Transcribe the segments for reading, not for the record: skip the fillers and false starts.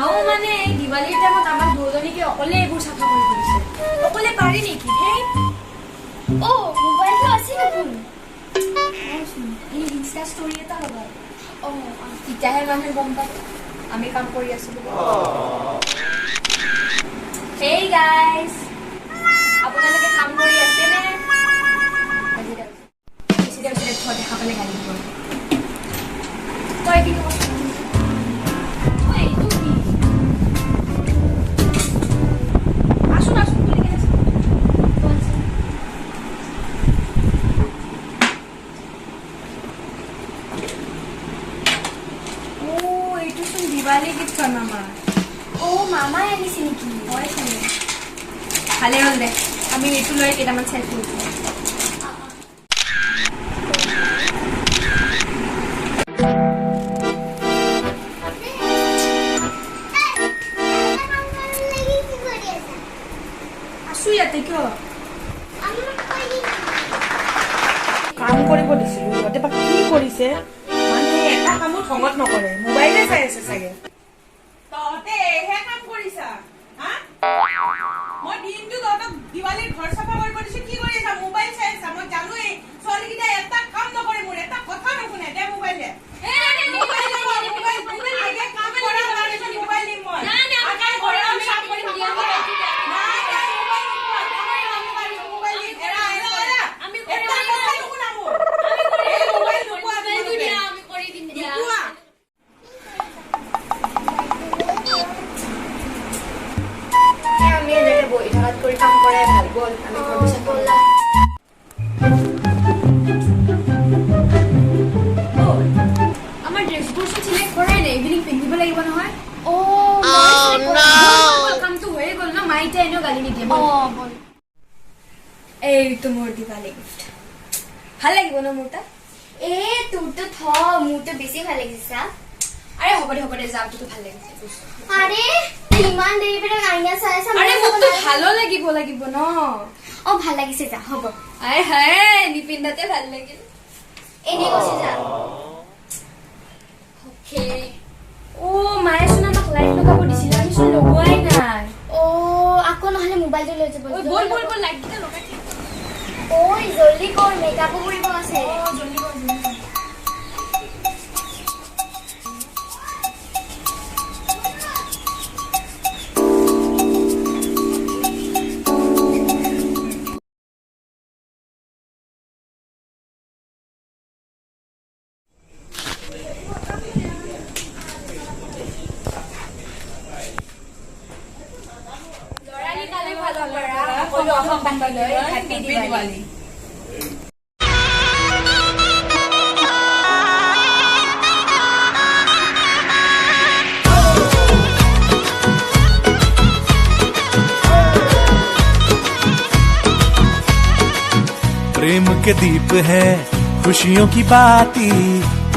মাও মানে দিৱালীৰ টাইমত আমাক দুজনীকে অকলে এইবোৰ চাফা কৰি দিছে। অকলে পাৰি নেকি? হেই ও মোবাইলটো আছে দেখোন। এই ইনষ্টা ষ্টৰি এটা লগাই। তেতিয়াহে মানুহে গম পাব আমি কাম কৰি আছো। হেই গাইজ, আপোনালোকে কাম কৰি আছেনে? দেখা পালে গালি দিব। তই কি আসুন আসুন বলে গেছে। এইটো চোন দিৱালী গিফ্ট আমাৰ। মামাই আনিছে নেকি? হয় চাগে। ভালে হ'ল দে, আমি এইটো লৈ কেইটামান চেলফি উঠো। আছো ইয়াতে, কিয়? কাম কৰিব দিছিলো, সিহঁতে বা কি কৰিছে মানে এটা কামত খঙত নকৰে, মোবাইলে চাই আছে চাগে। তহঁতে এহে কাম কৰিছা? মই দিনটো তহঁতক দিৱালীৰ ঘৰ চাফা কৰিব দিছো, কি কৰি আছা? মোবাইল চাই আছা। মই জানোৱেই ছোৱালীকেইটা এটা কাম নকৰে, মোৰ এটা কথা নুশুনে। দে মোবাইল দে। কাম কৰাই ভাল। বল আমি আমাৰ ড্ৰেছবোৰ চিলেক্ট কৰাই নাই, ইভিনিং পিন্ধিব লাগিব নহয়। কামটো হৈয়ে গ'ল ন, মায়ে এতিয়া এনেও গালি নিদিয়ে। এইটো মোৰ দিৱালী গিফ্ট। ভাল লাগিব ন মোৰ তাত? তোৰটো থ, মোৰটো বেছি ভাল লাগিছে। আৰে হ'ব দে যাবতো ভাল লাগিছে। আৰে ইমান দেৰি পৰা আইনা চাই আছা। আৰে মোকতো ভালো লাগিব ন। ভাল লাগিছে, যা হ'ব। আই হাই, নিপিন্ধাতে ভাল লাগিল। এনে কৈছে যা। মায়ে চোন আমাক লাইট লগাব দিছিলে, আমি চোন লগোৱাই নাই। আকৌ নহলে মোবাইলটো লৈ যাব। বল লাইট কেইটা লগাই দিম। জলদি কৰ, মেকআপো কৰিব আছে। জলদি কৰ। Happy Diwali. प्रेम के दीप है खुशियों की बाती,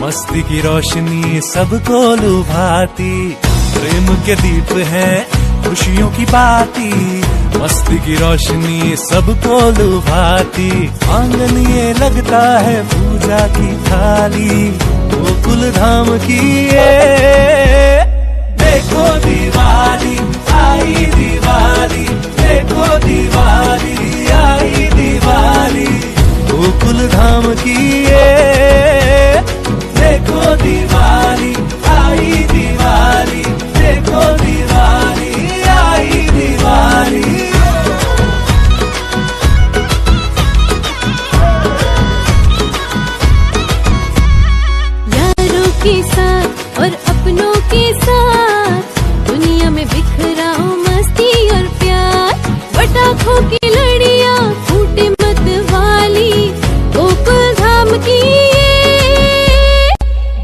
मस्ती की रोशनी सबको लुभाती। प्रेम के दीप है खुशियों की बाती, मस्ती की रोशनी सबको लुभाती। आंगन ये लगता है पूजा की थाली, गोकुल धाम की ये देखो दिवाली आई दिवाली, देखो दिवाली आई दिवाली, गोकुल धाम की ये देखो दिवाली आई दिवाली, देखो दिवाली आई दिवाली। यारों के साथ और अपनों के साथ दुनिया में बिखरा हो मस्ती और प्यार, पटाखों की लड़ियां फूटे मत वाली, गोकुल धाम की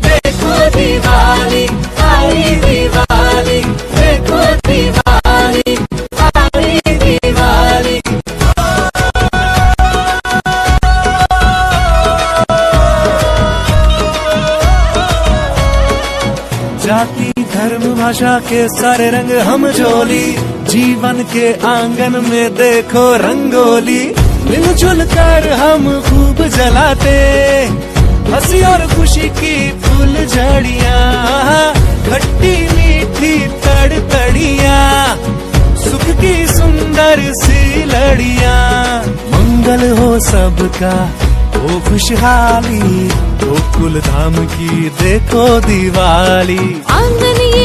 देखो दिवाली आई दिवाली, देखो दिवाली आई दिवाली। जाति धर्म भाषा के सारे रंग हम झोली, जीवन के आंगन में देखो रंगोली। मिलजुल कर हम खूब जलाते, हंसी और खुशी की फूल झड़ियाँ, खट्टी मीठी लड़तड़ियां, सुख की सुंदर सी लड़ियां। मंगल हो सबका, हो खुशहाली, हो कुलधाम की देखो दिवाली। आंगन ये